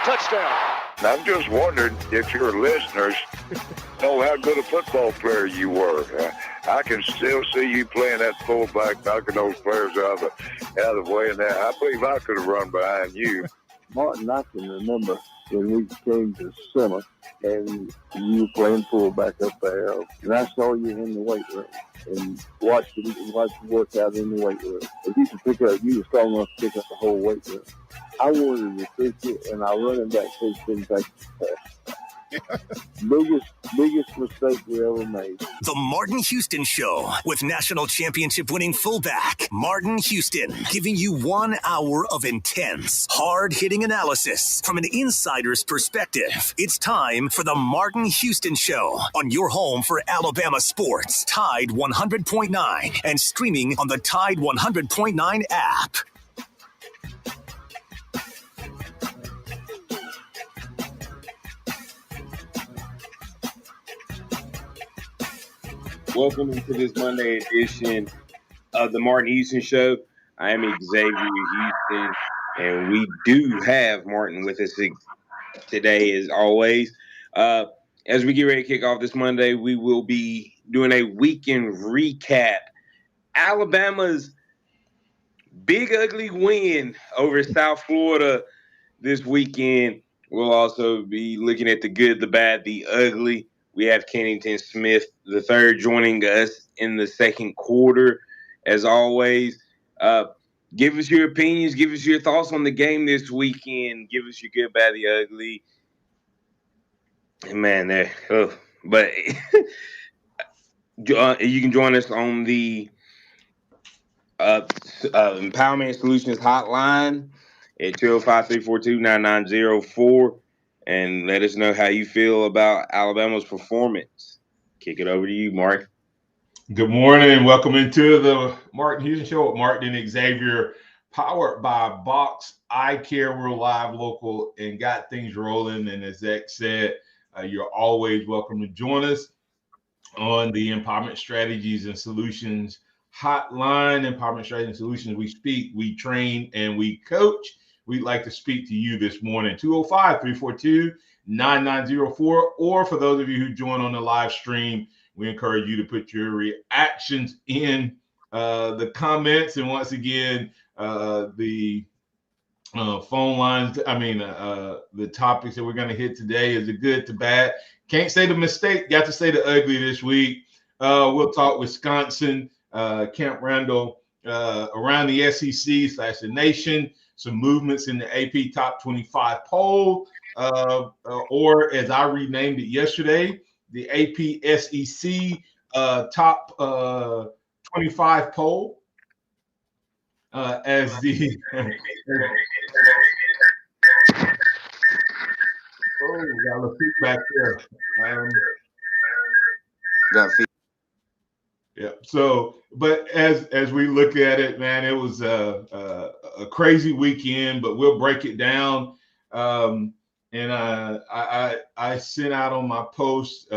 touchdown. I'm just wondering if your listeners know how good a football player you were. I can still see you playing that fullback, knocking those players out of the way. And that, I believe I could have run behind you. Martin, I can remember when we came to summer and you were playing fullback up there, and I saw you in the weight room and watched you work out in the weight room. If you could pick up, you were strong enough to pick up the whole weight room. I wanted to fix it, and our running back coach didn't take the biggest mistake we ever made. The Martin Houston Show with national championship winning fullback Martin Houston, giving you 1 hour of intense, hard-hitting analysis from an insider's perspective. It's time for the Martin Houston Show on your home for Alabama sports, Tide 100.9, and streaming on the Tide 100.9 app. Welcome to this Monday edition of the Martin Houston Show. I am Xavier Houston, and we do have Martin with us today as always. As we get ready to kick off this Monday, we will be doing a weekend recap. Alabama's big, ugly win over South Florida this weekend. We'll also be looking at the good, the bad, the ugly. We have Kennington Smith III joining us in the second quarter, as always. Give us your opinions. Give us your thoughts on the game this weekend. Give us your good, bad, the ugly. Man, but you can join us on the Empowerment Solutions hotline at 205-342-9904 and let us know how you feel about Alabama's performance. Kick it over to you, Mark. Good morning. Welcome into the Martin Houston Show with Martin and Xavier, powered by Box Eye Care. We're live, local, and got things rolling. And as Zach said, you're always welcome to join us on the Empowerment Strategies and Solutions hotline. Empowerment Strategies and Solutions. We speak, we train, and we coach. We'd like to speak to you this morning, 205-342-9904. Or for those of you who join on the live stream, we encourage you to put your reactions in the comments. And once again, the phone lines, the topics that we're going to hit today is the good to bad. Can't say the mistake, got to say the ugly this week. We'll talk Wisconsin, Camp Randall, around the SEC/the nation, some movements in the AP Top 25 poll, or as I renamed it yesterday, the AP SEC Top 25 poll, as the got a little feedback there. Yeah. So, but as we look at it, man, it was a crazy weekend. But we'll break it down. And I sent out on my post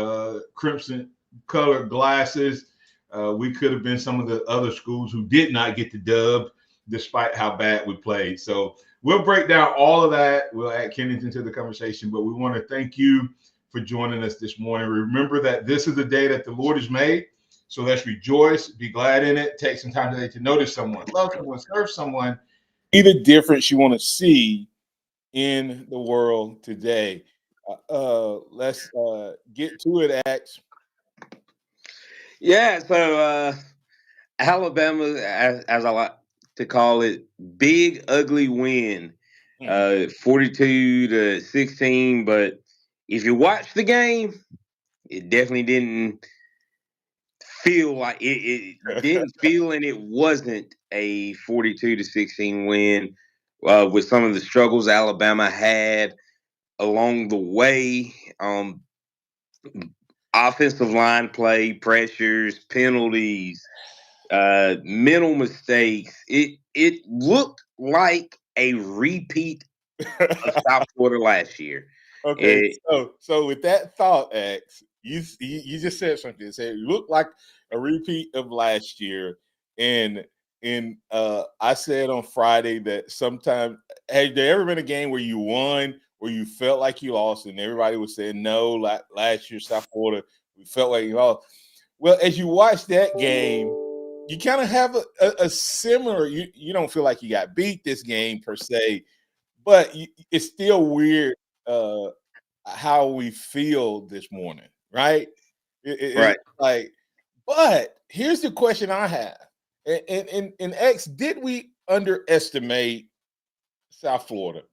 crimson colored glasses. We could have been some of the other schools who did not get the dub, despite how bad we played. So we'll break down all of that. We'll add Kennington to the conversation. But we want to thank you for joining us this morning. Remember that this is the day that the Lord has made. So let's rejoice, be glad in it. Take some time today to notice someone, love someone, serve someone. Be the difference you want to see in the world today. Let's get to it, Ax. Yeah, so Alabama, as I like to call it, big, ugly win, 42-16. But if you watch the game, it definitely didn't feel like it didn't feel, and it wasn't a 42-16 win with some of the struggles Alabama had along the way. Offensive line play, pressures, penalties, mental mistakes. It looked like a repeat of South Florida last year. Okay, so with that thought, X, you just said something. You said it looked like a repeat of last year, and I said on Friday that sometimes, has there ever been a game where you won where you felt like you lost, and everybody was saying no. Last year, South Florida, we felt like you lost. Well, as you watch that game, you kind of have a similar. You don't feel like you got beat this game per se, but it's still weird how we feel this morning, right? Right. Like, but here's the question I have: in X, did we underestimate South Florida?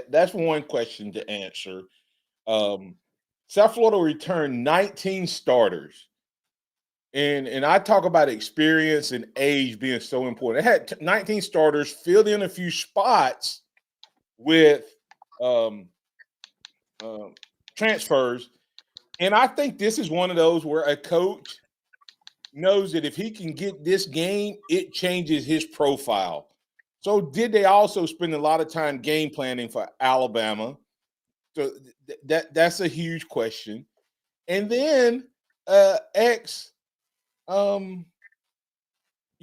That's one question to answer. South Florida returned 19 starters. And I talk about experience and age being so important. It had 19 starters, filled in a few spots with transfers. And I think this is one of those where a coach knows that if he can get this game, it changes his profile. So did they also spend a lot of time game planning for Alabama? So that's a huge question. And then X, you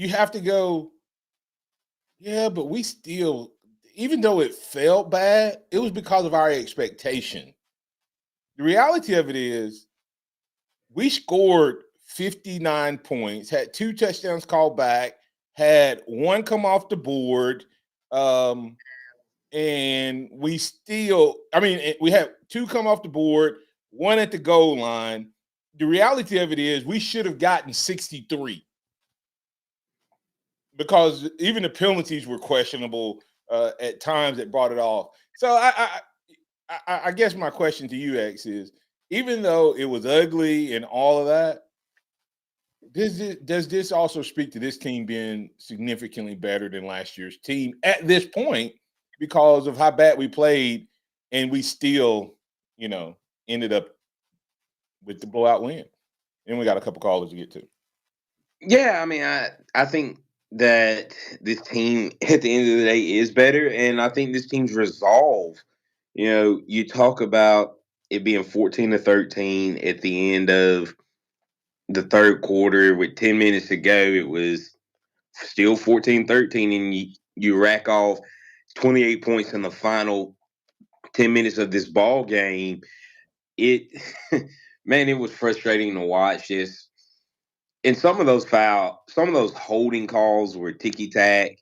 have to go, yeah, but we still, even though it felt bad, it was because of our expectation. The reality of it is we scored 59 points, had 2 touchdowns called back, had 1 come off the board, and we still, we had 2 come off the board, 1 at the goal line. The reality of it is we should have gotten 63 because even the penalties were questionable at times that brought it off. So I guess my question to you, X, is even though it was ugly and all of that, does this also speak to this team being significantly better than last year's team at this point because of how bad we played and we still, ended up with the blowout win? And we got a couple callers to get to. Yeah, I think that this team at the end of the day is better, and I think this team's resolve. You talk about it being 14-13 at the end of the third quarter with 10 minutes to go. It was still 14-13, and you rack off 28 points in the final 10 minutes of this ball game. It man, it was frustrating to watch this. And some of those holding calls were ticky tack.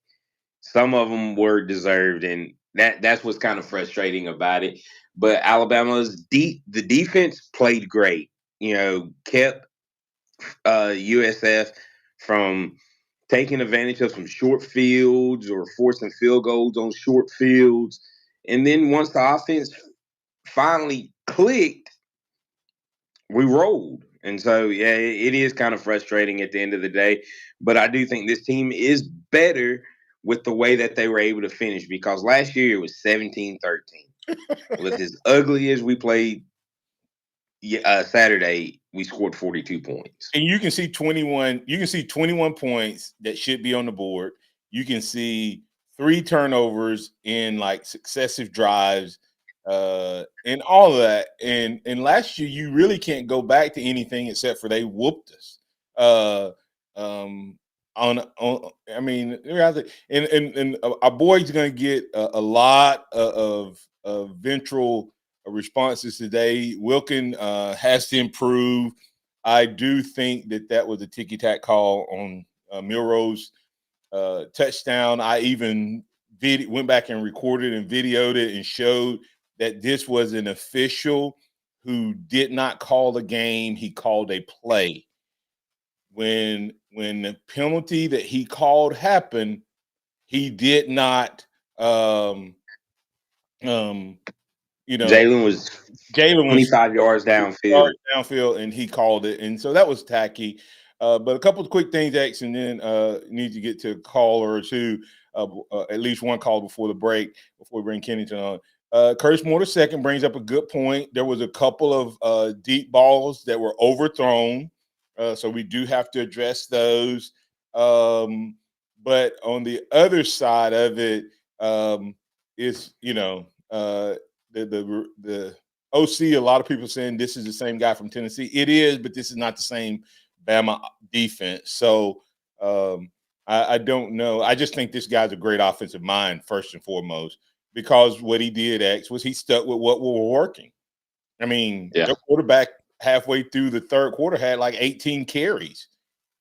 Some of them were deserved, and that's what's kind of frustrating about it. But Alabama's the defense played great. Kept USF from taking advantage of some short fields or forcing field goals on short fields. And then once the offense finally clicked, we rolled. And so, yeah, it is kind of frustrating at the end of the day. But I do think this team is better with the way that they were able to finish, because last year it was 17-13. With as ugly as we played Saturday, we scored 42 points. And you can see 21. You can see 21 points that should be on the board. You can see 3 turnovers in like successive drives, and all of that. And last year, you really can't go back to anything except for they whooped us. And our boy's going to get a lot of ventral responses today. Wilkin has to improve. I do think that was a ticky-tack call on Milroe's touchdown. I even went back and recorded and videoed it and showed that this was an official who did not call the game. He called a play. When the penalty that he called happened, he did not Jalen was 25 yards downfield, and he called it, and so that was tacky. But a couple of quick things, X, and then need to get to a caller or two, at least one call before the break, before we bring Kennington on. Curtis Moore II brings up a good point. There was a couple of deep balls that were overthrown, so we do have to address those. But on the other side of it, is the OC, a lot of people saying this is the same guy from Tennessee. It is, but this is not the same Bama defense. So I don't know. I just think this guy's a great offensive mind, first and foremost. because what he did, X, was he stuck with what were working. I mean, the quarterback halfway through the third quarter had like 18 carries.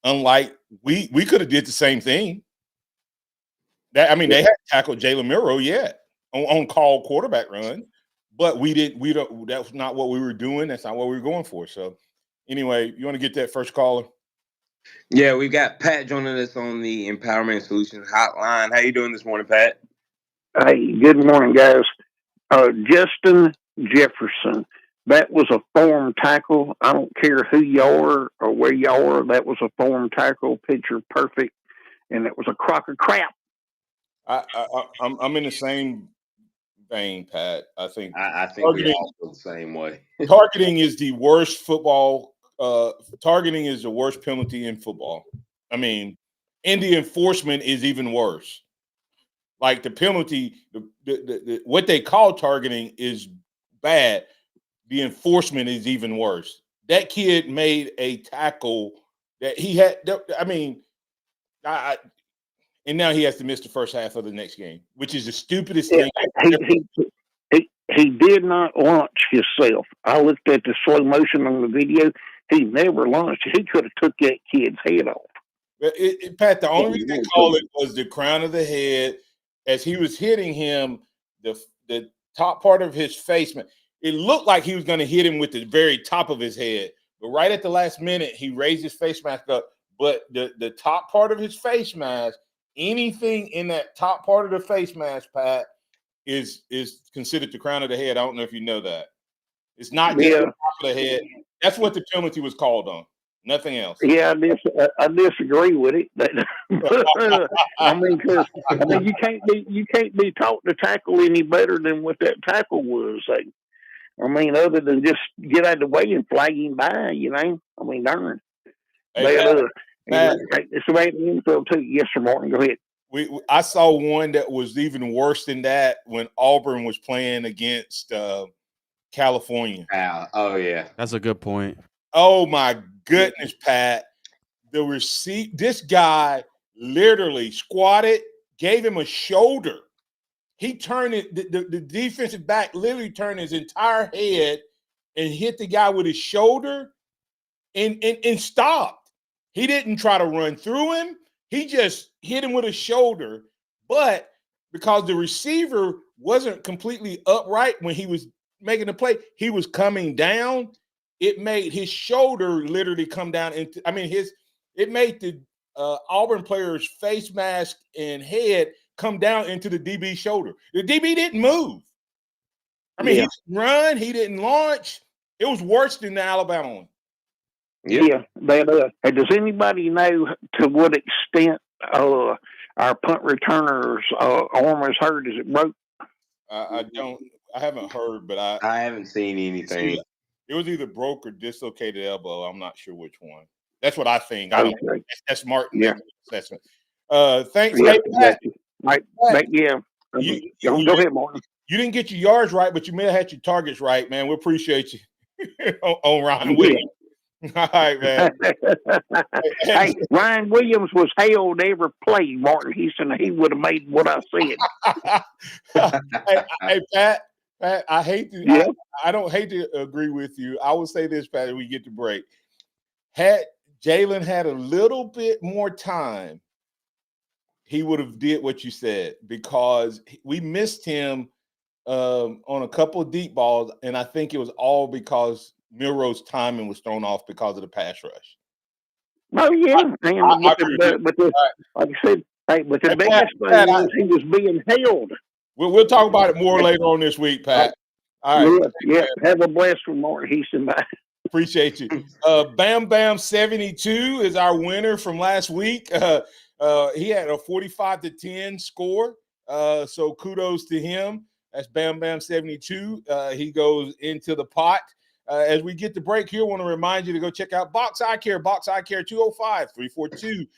Unlike we could have did the same thing. They hadn't tackled Jalen Milroe yet on call quarterback run, but we don't. That was not what we were doing. That's not what we were going for. So, anyway, you want to get that first caller? Yeah, we've got Pat joining us on the Empowerment Solutions Hotline. How you doing this morning, Pat? Hey, good morning, guys. Justin Jefferson. That was a form tackle. I don't care who you are or where you are. That was a form tackle, picture perfect, and it was a crock of crap. I'm in the same vein, Pat. I think we all feel the same way. Targeting is the worst football. Targeting is the worst penalty in football. I mean, and the enforcement is even worse. Like the penalty, the what they call targeting is bad. The enforcement is even worse. That kid made a tackle that he had. I mean, and now he has to miss the first half of the next game, which is the stupidest thing. He did not launch himself. I looked at the slow motion on the video. He never launched. He could have took that kid's head off. Pat, the only reason they called it was the crown of the head. As he was hitting him, the top part of his face, it looked like he was going to hit him with the very top of his head. But right at the last minute, he raised his face mask up. But the top part of his face mask, anything in that top part of the face mask, Pat, is considered the crown of the head. I don't know if you know that. It's not just the top of the head. That's what the penalty was called on. Nothing else. Yeah, I disagree with it. You can't be taught to tackle any better than what that tackle was. Other than just get out of the way and flag him by, darn. It's about the infield too. Yes, sir, Martin. Go ahead. I saw one that was even worse than that when Auburn was playing against California. Oh yeah, that's a good point. Oh my goodness, Pat! This guy literally squatted, gave him a shoulder. He turned it. The defensive back literally turned his entire head and hit the guy with his shoulder, and stopped. He didn't try to run through him. He just hit him with his shoulder. But because the receiver wasn't completely upright when he was making the play, he was coming down. It made his shoulder literally come down into. It made the Auburn player's face mask and head come down into the DB's shoulder. The DB didn't move. He didn't run. He didn't launch. It was worse than the Alabama one. Yeah. Does anybody know to what extent our punt returner's arm was hurt? Is it broke? I don't. I haven't heard, but I haven't seen anything. It was either broke or dislocated elbow. I'm not sure which one. That's what I think. I don't. That's Martin. Yeah. Assessment. Thanks. Yeah. Pat. Go ahead, Martin. You didn't get your yards right, but you may have had your targets right, man. We appreciate you on Ryan Williams. All right, man. Hey, Ryan Williams was held every play, Martin Houston. He would have made what I said. hey, Pat, I hate to. Yeah. I don't hate to agree with you. I will say this, Pat, as we get to break. Had Jalen had a little bit more time, he would have did what you said, because we missed him on a couple of deep balls, and I think it was all because Milroe's timing was thrown off because of the pass rush. Oh yeah, like I said, but the biggest thing was he was being held. We'll talk about it more later on this week, Pat. All right. Yeah. Have a blessed one, Martin Houston. Bye. Appreciate you. Bam Bam 72 is our winner from last week. He had a 45-10 score. So kudos to him. That's Bam Bam 72. He goes into the pot. As we get the break here, I want to remind you to go check out Box Eye Care. Box Eye Care 205-342-0660.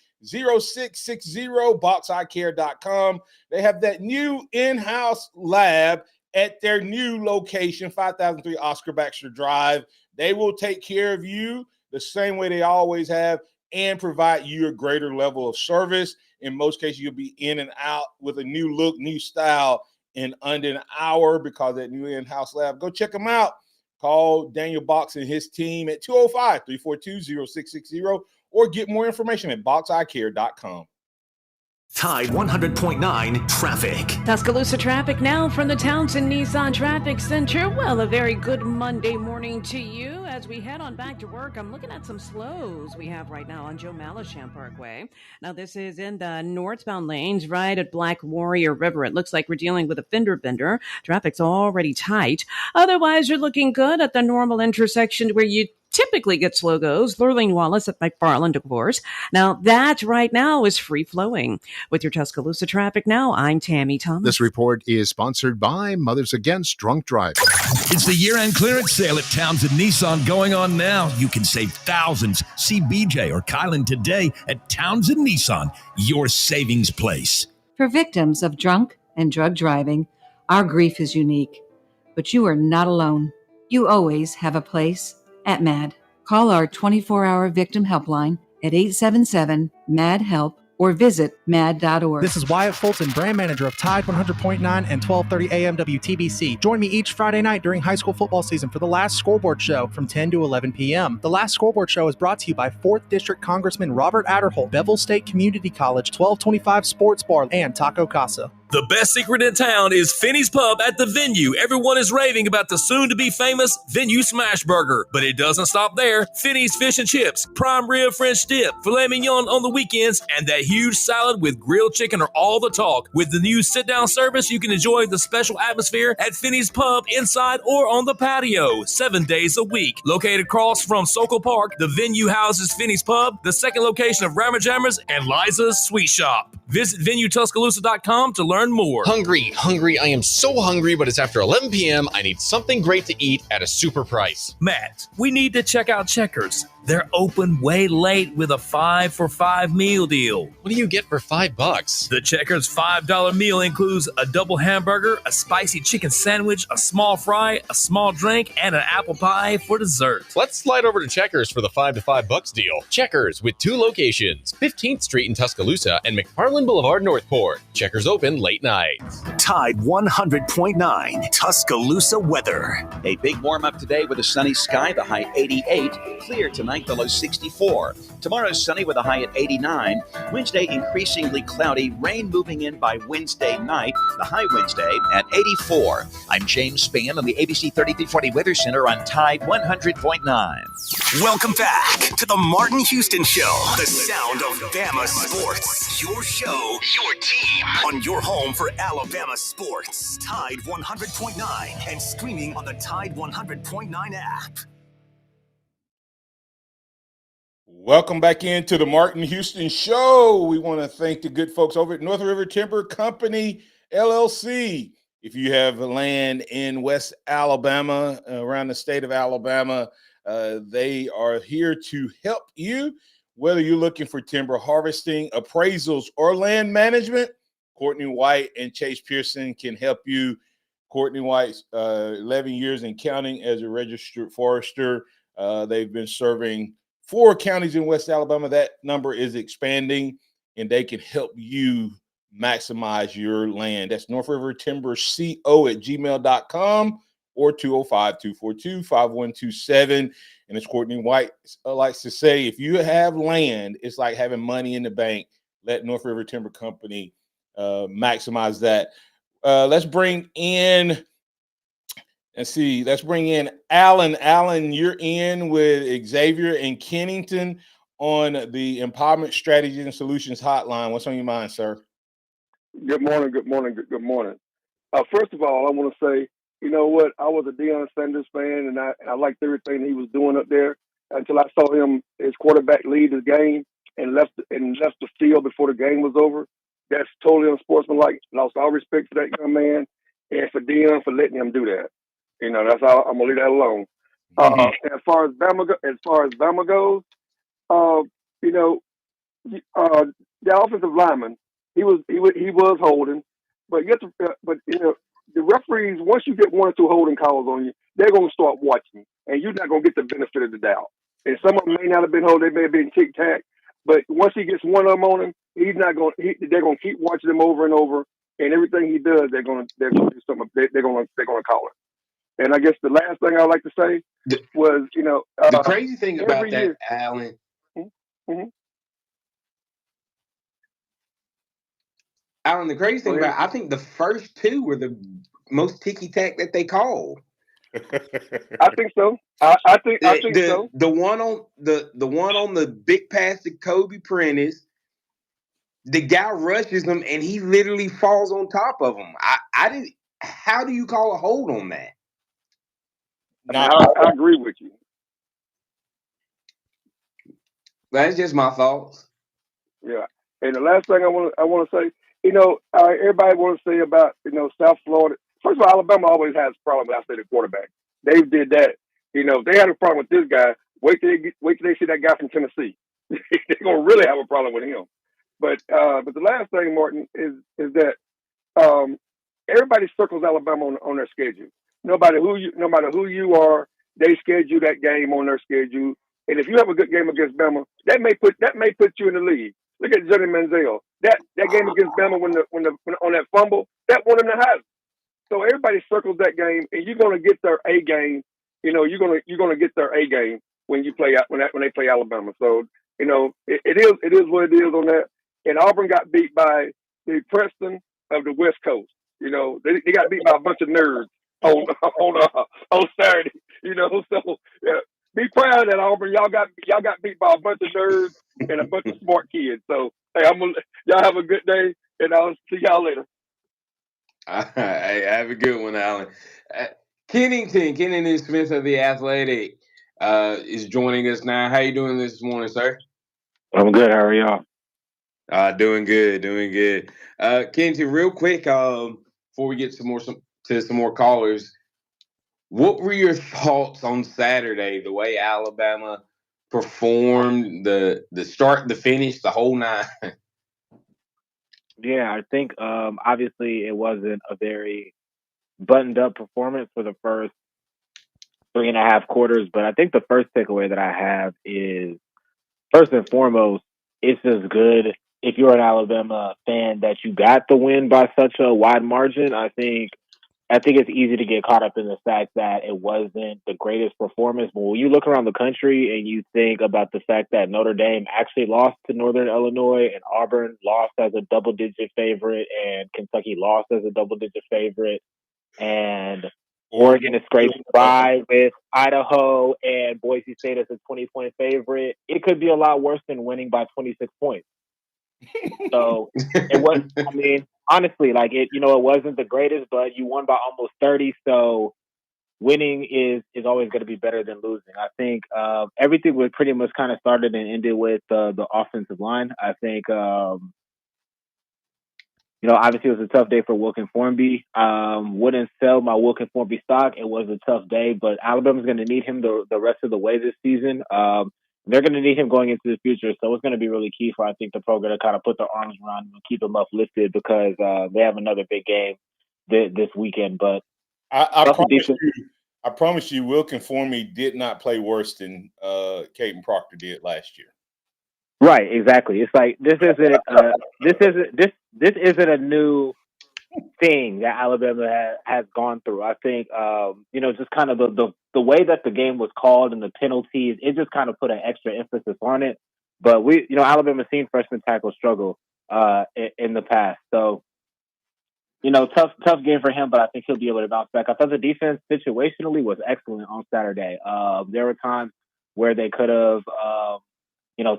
BoxEyeCare.com. They have that new in-house lab at their new location, 5003 Oscar Baxter Drive. They will take care of you the same way they always have and provide you a greater level of service. In most cases, you'll be in and out with a new look, new style in under an hour because that new in-house lab. Go check them out. Call Daniel Box and his team at 205-342-0660 or get more information at boxeyecare.com. Tide 100.9 traffic. Tuscaloosa traffic now from the Townsend Nissan Traffic Center. Well, a very good Monday morning to you. As we head on back to work, I'm looking at some slows we have right now on Joe Malisham Parkway. Now, this is in the northbound lanes right at Black Warrior River. It looks like we're dealing with a fender bender. Traffic's already tight. Otherwise, you're looking good at the normal intersection where you typically get slow goes. Lurleen Wallace at McFarland, of course. Now, that right now is free flowing. With your Tuscaloosa traffic now, I'm Tammy Thomas. This report is sponsored by Mothers Against Drunk Driving. It's the year-end clearance sale at Townsend Nissan going on now. You can save thousands. See BJ or Kylan today at Townsend Nissan, your savings place. For victims of drunk and drug driving, our grief is unique. But you are not alone. You always have a place at MAD. Call our 24-hour victim helpline at 877-MAD-HELP or visit mad.org. This is Wyatt Fulton, brand manager of Tide 100.9 and 1230 AM WTBC. Join me each Friday night during high school football season for the Last Scoreboard Show from 10 to 11 p.m. The Last Scoreboard Show is brought to you by 4th District Congressman Robert Adderholt, Bevel State Community College, 1225 Sports Bar, and Taco Casa. The best secret in town is Finney's Pub at the Venue. Everyone is raving about the soon-to-be-famous Venue Smash Burger. But it doesn't stop there. Finney's Fish and Chips, prime rib French dip, filet mignon on the weekends, and that huge salad with grilled chicken are all the talk. With the new sit-down service, you can enjoy the special atmosphere at Finney's Pub inside or on the patio, 7 days a week. Located across from Sokol Park, the Venue houses Finney's Pub, the second location of Rammer Jammers, and Liza's Sweet Shop. Visit VenueTuscaloosa.com to learn more. Hungry. I am so hungry, but it's after 11 p.m. I need something great to eat at a super price. Matt, we need to check out Checkers. They're open way late with a 5 for $5 meal deal. What do you get for $5? The Checkers $5 meal includes a double hamburger, a spicy chicken sandwich, a small fry, a small drink, and an apple pie for dessert. Let's slide over to Checkers for the $5 to $5 deal. Checkers with 2 locations, 15th Street in Tuscaloosa and McFarland Boulevard, Northport. Checkers open late nights. Tide 100.9 Tuscaloosa weather. A big warm up today with a sunny sky, the high 88. Clear tonight, the low 64. Tomorrow sunny with a high at 89. Wednesday increasingly cloudy, rain moving in by Wednesday night, the high Wednesday at 84. I'm James Spann on the ABC 3340 Weather Center on Tide 100.9. Welcome back to the Martin Houston Show, the sound of Bama sports. Your show, your team, on your home for Alabama sports. Tide 100.9 and streaming on the Tide 100.9 app. Welcome back into the Martin Houston Show. We want to thank the good folks over at North River Timber Company, LLC. If you have land in West Alabama, around the state of Alabama, they are here to help you. Whether you're looking for timber harvesting, appraisals, or land management, Courtney White and Chase Pearson can help you. Courtney White's 11 years in counting as a registered forester. They've been serving 4 counties in West Alabama. That number is expanding, and they can help you maximize your land. That's North River Timber CO at gmail.com or 205-242-5127. And as Courtney White likes to say, if you have land, it's like having money in the bank. Let North River Timber Company maximize that. Let's bring in Alan. Alan, you're in with Xavier and Kennington on the Empowerment Strategies and Solutions Hotline. What's on your mind, sir? Good morning. First of all, I want to say, you know what? I was a Deion Sanders fan, and I liked everything he was doing up there until I saw his quarterback lead the game and left the field before the game was over. That's totally unsportsmanlike. Lost all respect for that young man and for Deion for letting him do that. You know, that's how I'm gonna leave that alone. As far as Bama goes, you know, the offensive lineman, he was holding, but you know, the referees, once you get 1 or 2 holding calls on you, they're gonna start watching, and you're not gonna get the benefit of the doubt. And some of them may not have been holding; they may have been tic tac. But once he gets one of them on him, they're gonna keep watching them over and over. and everything he does, they're gonna do something. They're gonna call it. And I guess the last thing I'd like to say was, the crazy thing about every that, year, Alan. mm-hmm. Alan, the crazy thing about, I think the first two were the most ticky tack that they called. I think so. I think so. The one on the big pass to Kobe Prentice, the guy rushes him and he literally falls on top of him. I didn't. How do you call a hold on that? I agree with you. That's just my thoughts. Yeah. And the last thing I want to say, everybody want to say about South Florida. First of all, Alabama always has a problem with the quarterback. They did that. If they had a problem with this guy, wait till they see that guy from Tennessee. They're gonna really have a problem with him. But the last thing, Martin, is that everybody circles Alabama on their schedule. No matter who you are, they schedule that game on their schedule. And if you have a good game against Bama, that may put you in the league. Look at Johnny Manziel. That game against Bama when on that fumble, that won him the Heisman. So everybody circles that game, and you're gonna get their A game. You're gonna get their A game when you play when they play Alabama. So it is what it is on that. And Auburn got beat by the Preston of the West Coast. They got beat by a bunch of nerds on Saturday. So yeah, be proud of that, Auburn. Y'all got beat by a bunch of nerds and a bunch of smart kids. So hey, y'all have a good day, and I'll see y'all later. Hey, have a good one, Alan. Kennington Smith of The Athletic is joining us now. How you doing this morning, sir? I'm good. How are y'all? Doing good. Kennington, real quick, before we get some more callers, what were your thoughts on Saturday? The way Alabama performed, the start, the finish, the whole nine. Yeah, I think obviously it wasn't a very buttoned up performance for the first 3.5 quarters, but I think the first takeaway that I have is, first and foremost, it's just good if you're an Alabama fan that you got the win by such a wide margin. I think it's easy to get caught up in the fact that it wasn't the greatest performance. But when you look around the country and you think about the fact that Notre Dame actually lost to Northern Illinois and Auburn lost as a double-digit favorite and Kentucky lost as a double-digit favorite and Oregon is scraping by with Idaho and Boise State as a 20-point favorite, it could be a lot worse than winning by 26 points. So it was, honestly, it wasn't the greatest, but you won by almost 30. So winning is always going to be better than losing. I think everything was pretty much kind of started and ended with the offensive line. I think, obviously it was a tough day for Wilkin Formby. Wouldn't sell my Wilkin Formby stock. It was a tough day, but Alabama's going to need him the rest of the way this season. They're going to need him going into the future, so it's going to be really key for, I think, the program to kind of put their arms around him and keep him uplifted because they have another big game this weekend. But I promise you, Wilkin Formby did not play worse than Caden Proctor did last year. Right, exactly. It's like this isn't a new thing that Alabama has gone through. I think just kind of the way that the game was called and the penalties, it just kind of put an extra emphasis on it. But Alabama's seen freshman tackles struggle in the past, so tough game for him. But I think he'll be able to bounce back. I thought the defense situationally was excellent on Saturday. There were times where they could have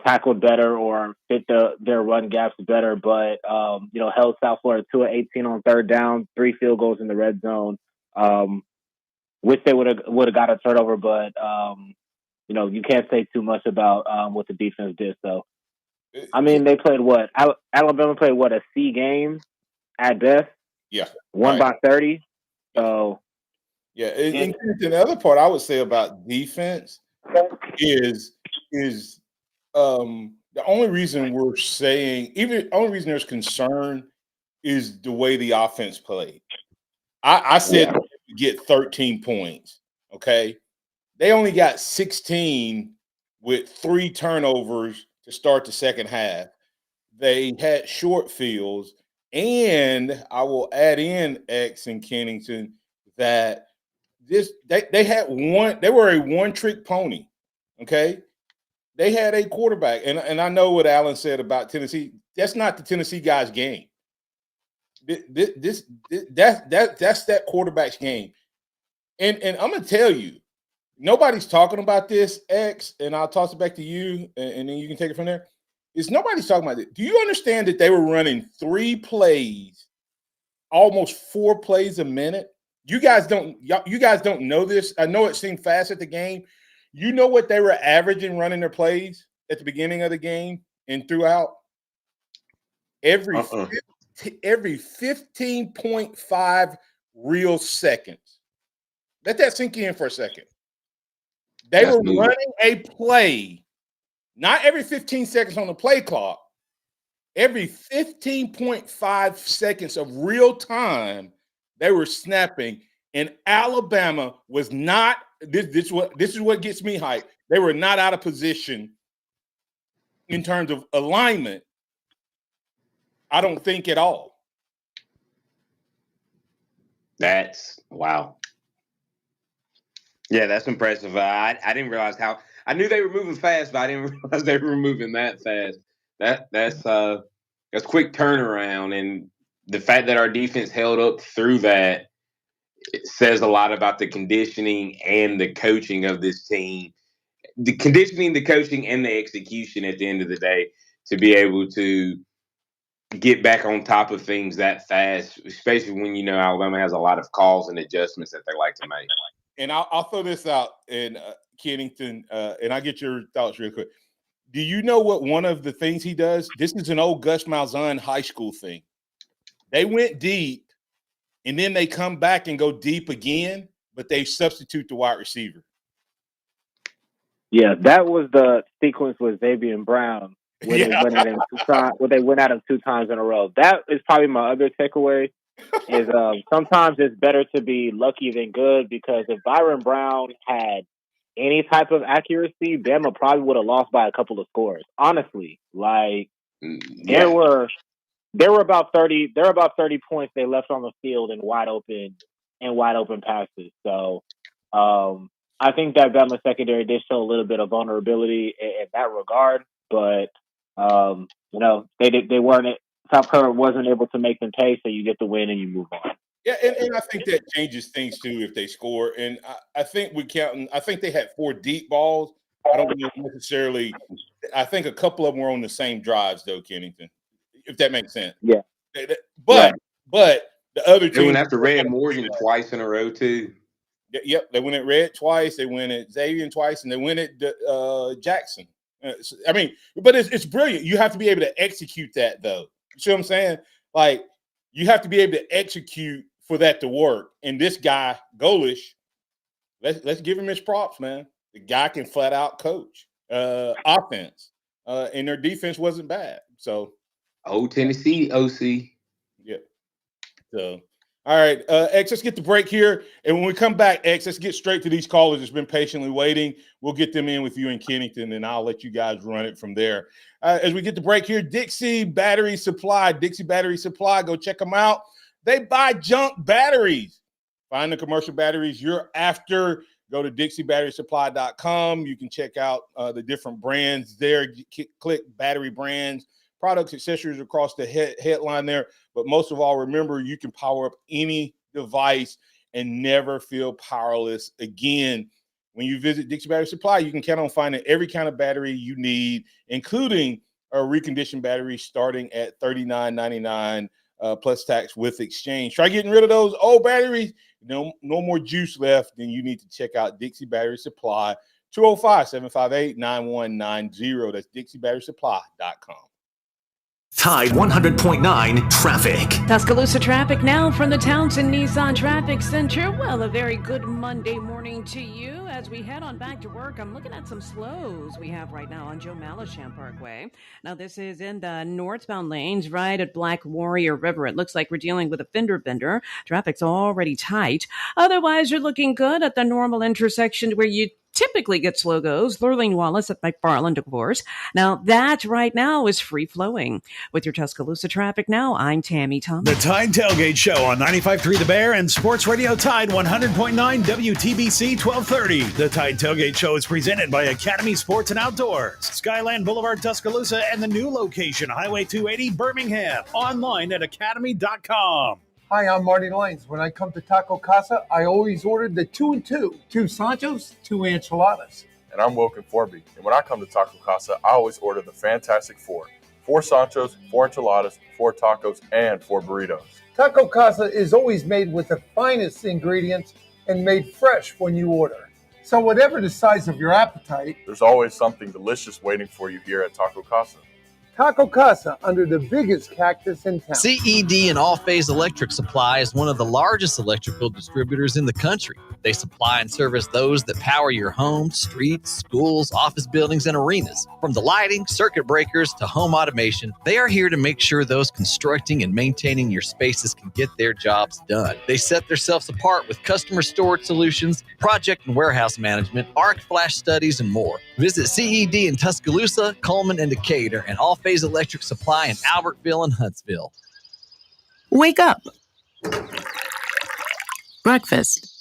tackled better or fit their run gaps better, but held South Florida to 18 on third down, 3 field goals in the red zone. Wish they would have got a turnover, but you can't say too much about what the defense did. So, they played what? Alabama played what, a C game at best? Yeah, won by 30. So, yeah. And the other part I would say about defense is the only reason we're saying, the only reason there's concern is the way the offense played. I said get 13 points. Okay. They only got 16 with 3 turnovers to start the second half. They had short fields And I will add in X in Kennington that they had one. They were a one-trick pony. Okay, they had a quarterback, and I know what Alan said about Tennessee. That's not the Tennessee guy's game. That's that quarterback's game. And I'm gonna tell you, nobody's talking about this, X, and I'll toss it back to you, and then you can take it from there. Nobody's talking about it. Do you understand that they were running 3 plays, almost 4 plays a minute? You guys don't know this. I know it seemed fast at the game. You know what they were averaging running their plays at the beginning of the game and throughout? Every 15.5 real seconds. Let that sink in for a second. They were running a play, not every 15 seconds on the play clock, every 15.5 seconds of real time, they were snapping. And Alabama was not, this is what gets me hyped. They were not out of position in terms of alignment, I don't think at all. That's wow. Yeah, that's impressive. I didn't realize how. I knew they were moving fast, but I didn't realize they were moving that fast. That's quick turnaround, and the fact that our defense held up through that, it says a lot about the conditioning and the coaching of this team. The conditioning, the coaching, and the execution at the end of the day to be able to get back on top of things that fast, especially when Alabama has a lot of calls and adjustments that they like to make. And I'll throw this out in Kennington, and I'll get your thoughts real quick. Do you know what one of the things he does? This is an old Gus Malzahn high school thing. They went deep, and then they come back and go deep again, but they substitute the wide receiver. Yeah, that was the sequence with Xavier Brown when they went at him 2 times. When they went at him 2 times in a row. That is probably my other takeaway. Is sometimes it's better to be lucky than good, because if Byron Brown had any type of accuracy, Bama probably would have lost by a couple of scores. Honestly, there were about 30 points they left on the field in wide open passes. So I think that Bama secondary did show a little bit of vulnerability in that regard, but they weren't. South Carolina wasn't able to make them pay, so you get the win and you move on. Yeah, and I think that changes things too if they score. And I think I think they had 4 deep balls. I don't necessarily. I think a couple of them were on the same drives, though, Kennington, if that makes sense. Yeah. But the other team. They went after Red Morgan twice in a row too. Yep, they went at Red twice. They went at Xavier twice, and they went at Jackson. I mean, but it's brilliant. You have to be able to execute that, though. You see what I'm saying? Like, you have to be able to execute for that to work. And this guy, Golish, let's give him his props, man. The guy can flat out coach offense, and their defense wasn't bad. So, old Tennessee OC. Yeah. So, all right, X, let's get the break here. And when we come back, X, let's get straight to these callers that's been patiently waiting. We'll get them in with you in Kennington, and I'll let you guys run it from there. As we get the break here, Dixie Battery Supply. Dixie Battery Supply, go check them out. They buy junk batteries. Find the commercial batteries you're after. Go to DixieBatterySupply.com. You can check out the different brands there. Click battery brands, products, accessories across the headline there. But most of all, remember, you can power up any device and never feel powerless again. When you visit Dixie Battery Supply, you can count on finding every kind of battery you need, including a reconditioned battery starting at $39.99 plus tax with exchange. Try getting rid of those old batteries. No more juice left. Then you need to check out Dixie Battery Supply, 205-758-9190. That's DixieBatterySupply.com. Tide 100.9 traffic. Tuscaloosa traffic now from the Townsend Nissan Traffic Center. Well, a very good Monday morning to you. As we head on back to work, I'm looking at some slows we have right now on Joe Malisham Parkway. Now, this is in the northbound lanes right at Black Warrior River. It looks like we're dealing with a fender bender. Traffic's already tight. Otherwise, you're looking good at the normal intersection where you typically get slow goes. Lurleen Wallace at McFarland, of course. Now, that right now is free-flowing. With your Tuscaloosa traffic now, I'm Tammy Thomas. The Tide Tailgate Show on 95.3 The Bear and Sports Radio Tide 100.9 WTBC 1230. The Tide Tailgate Show is presented by Academy Sports and Outdoors, Skyland Boulevard, Tuscaloosa, and the new location, Highway 280, Birmingham. Online at academy.com. Hi, I'm Marty Lyons. When I come to Taco Casa, I always order the 2 and 2. 2 Sanchos, 2 enchiladas. And I'm Wilkin Forby. And when I come to Taco Casa, I always order the Fantastic Four. 4 Sanchos, 4 enchiladas, 4 tacos, and 4 burritos. Taco Casa is always made with the finest ingredients and made fresh when you order. So whatever the size of your appetite, there's always something delicious waiting for you here at Taco Casa. Taco Casa, under the biggest cactus in town. CED and All Phase Electric Supply is one of the largest electrical distributors in the country. They supply and service those that power your home, streets, schools, office buildings, and arenas. From the lighting, circuit breakers, to home automation, they are here to make sure those constructing and maintaining your spaces can get their jobs done. They set themselves apart with customer storage solutions, project and warehouse management, arc flash studies, and more. Visit CED in Tuscaloosa, Coleman, and Decatur, and All Phase Electric Supply in Albertville and Huntsville. Wake up. Breakfast.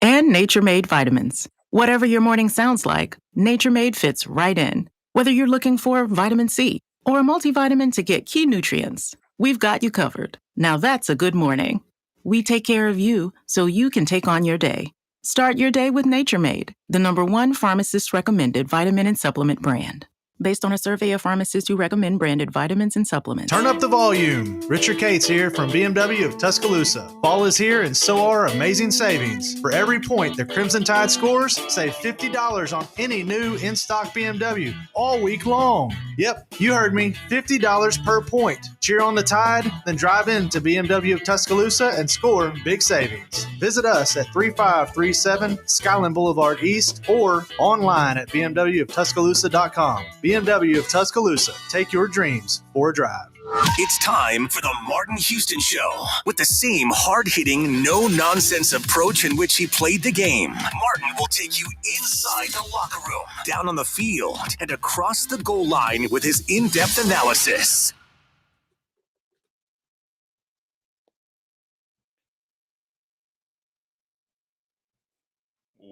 And Nature Made vitamins. Whatever your morning sounds like, Nature Made fits right in. Whether you're looking for vitamin C or a multivitamin to get key nutrients, we've got you covered. Now that's a good morning. We take care of you so you can take on your day. Start your day with Nature Made, the #1 pharmacist recommended vitamin and supplement brand. Based on a survey of pharmacists who recommend branded vitamins and supplements. Turn up the volume. Richard Cates here from BMW of Tuscaloosa. Fall is here and so are amazing savings. For every point the Crimson Tide scores, save $50 on any new in-stock BMW all week long. Yep, you heard me, $50 per point. Cheer on the Tide, then drive into BMW of Tuscaloosa and score big savings. Visit us at 3537 Skyland Boulevard East or online at bmwoftuscaloosa.com. BMW of Tuscaloosa. Take your dreams for a drive. It's time for the Martin Houston Show. With the same hard-hitting, no-nonsense approach in which he played the game, Martin will take you inside the locker room, down on the field, and across the goal line with his in-depth analysis.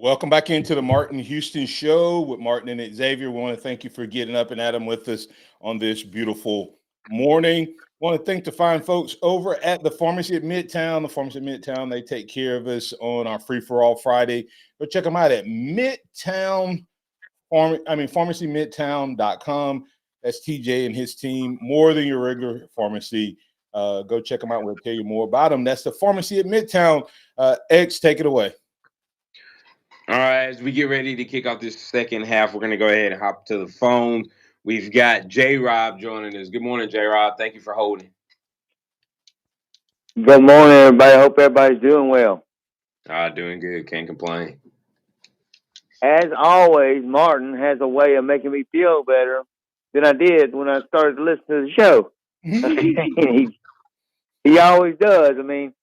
Welcome back into the Martin Houston Show with Martin and Xavier. We want to thank you for getting up and Adam with us on this beautiful morning. I want to thank the fine folks over at the Pharmacy at Midtown. The Pharmacy at Midtown, they take care of us on our Free-for-All Friday. Go check them out at PharmacyMidtown.com. That's TJ and his team. More than your regular pharmacy. Go check them out. We'll tell you more about them. That's the Pharmacy at Midtown. X, take it away. All right, as we get ready to kick off this second half, we're going to go ahead and hop to the phone. We've got J-Rob joining us. Good morning, J-Rob. Thank you for holding. Good morning, everybody. I hope everybody's doing well. Doing good. Can't complain. As always, Martin has a way of making me feel better than I did when I started to listen to the show. He always does. I mean,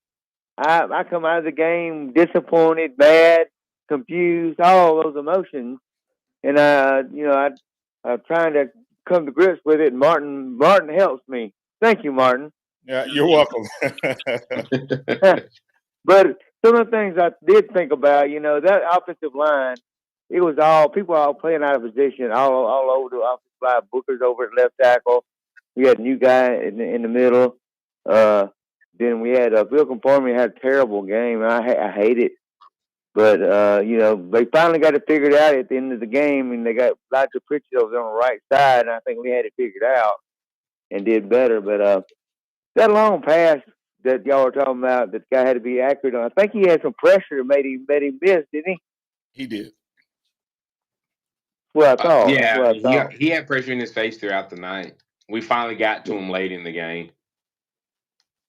I come out of the game disappointed, mad, confused, all those emotions, and I'm trying to come to grips with it. And Martin helps me. Thank you, Martin. Yeah, you're welcome. But some of the things I did think about, that offensive line, it was people all playing out of position all over the offensive line. Booker's over at left tackle. We had a new guy in the middle. Then we had Bill Conformity had a terrible game. I hate it. But, they finally got it figured out at the end of the game, and they got Elijah Pritchett over on the right side, and I think we had it figured out and did better. But that long pass that y'all were talking about, that guy had to be accurate on, I think he had some pressure that made him miss, didn't he? He did. Well, I thought. He had pressure in his face throughout the night. We finally got to him late in the game.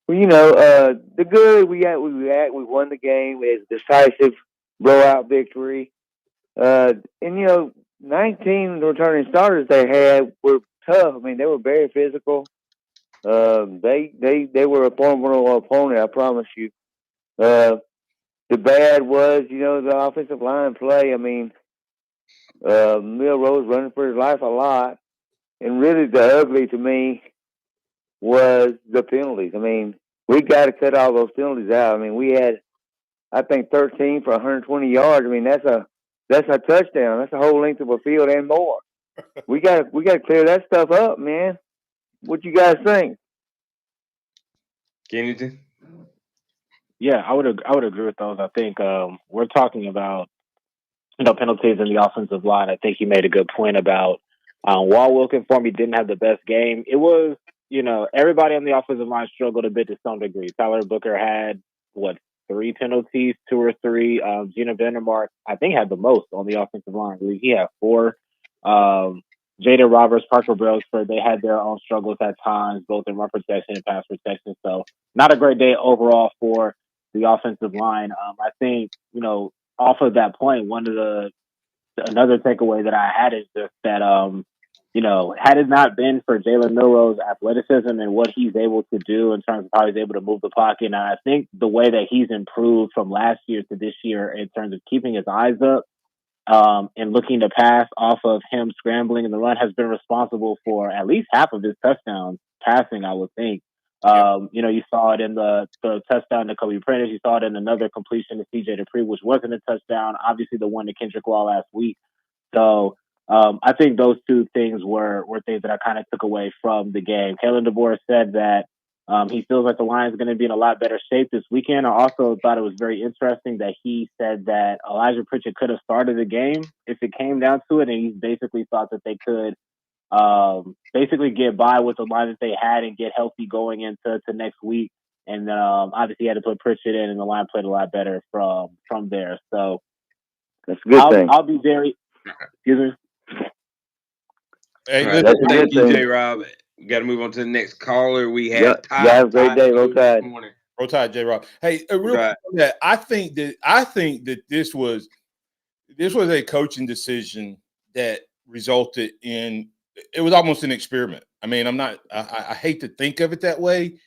Well, the good we won the game. We had a decisive blowout victory. 19 returning starters they had were tough. I mean, they were very physical. They were a formidable opponent, I promise you. The bad was, the offensive line play. I mean, Milrose running for his life a lot. And really the ugly to me was the penalties. I mean, we got to cut all those penalties out. I mean, we had, I think, 13 for 120 yards. I mean, that's a touchdown. That's a whole length of a field and more. We got to clear that stuff up, man. What you guys think? Kennington? Yeah, I would agree with those. I think we're talking about penalties in the offensive line. I think he made a good point about Wall Wilkin for me didn't have the best game. It was everybody on the offensive line struggled a bit to some degree. Tyler Booker had 3 penalties, 2 or 3. Gina Vandermark, I think, had the most on the offensive line. I believe he had 4. Jada Roberts, Parker Brailsford, they had their own struggles at times, both in run protection and pass protection. So not a great day overall for the offensive line. I think, off of that point, another takeaway that I had is just that, had it not been for Jalen Milrose's athleticism and what he's able to do in terms of how he's able to move the pocket, and I think the way that he's improved from last year to this year in terms of keeping his eyes up and looking to pass off of him scrambling in the run has been responsible for at least half of his touchdowns passing, I would think. You saw it in the touchdown to Kobe Prentice. You saw it in another completion to CJ Dupree, which wasn't a touchdown. Obviously, the one to Kendrick Law last week. So I think those two things were things that I kind of took away from the game. Kalen DeBoer said that he feels like the Lions are going to be in a lot better shape this weekend. I also thought it was very interesting that he said that Elijah Pritchett could have started the game if it came down to it, and he basically thought that they could basically get by with the line that they had and get healthy going into next week. And obviously he had to put Pritchett in, and the line played a lot better from there. So that's a good thing. I'll be very excuse me. Hey, thank you, J. Rob. We got to move on to the next caller. We have Ty. Have a great day. Roll Tide. Roll Tide, J. Rob. Hey, real quick, I think that this was a coaching decision that resulted in. It was almost an experiment. I mean, I hate to think of it that way,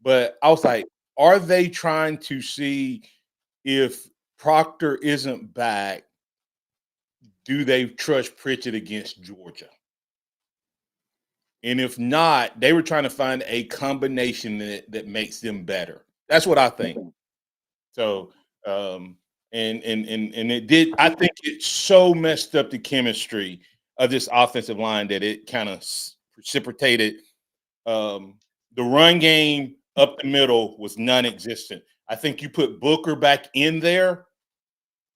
but I was like, are they trying to see if Proctor isn't back, do they trust Pritchett against Georgia? And if not, they were trying to find a combination that makes them better. That's what I think. So, and it did. I think it so messed up the chemistry of this offensive line that it kind of precipitated. The run game up the middle was non-existent. I think you put Booker back in there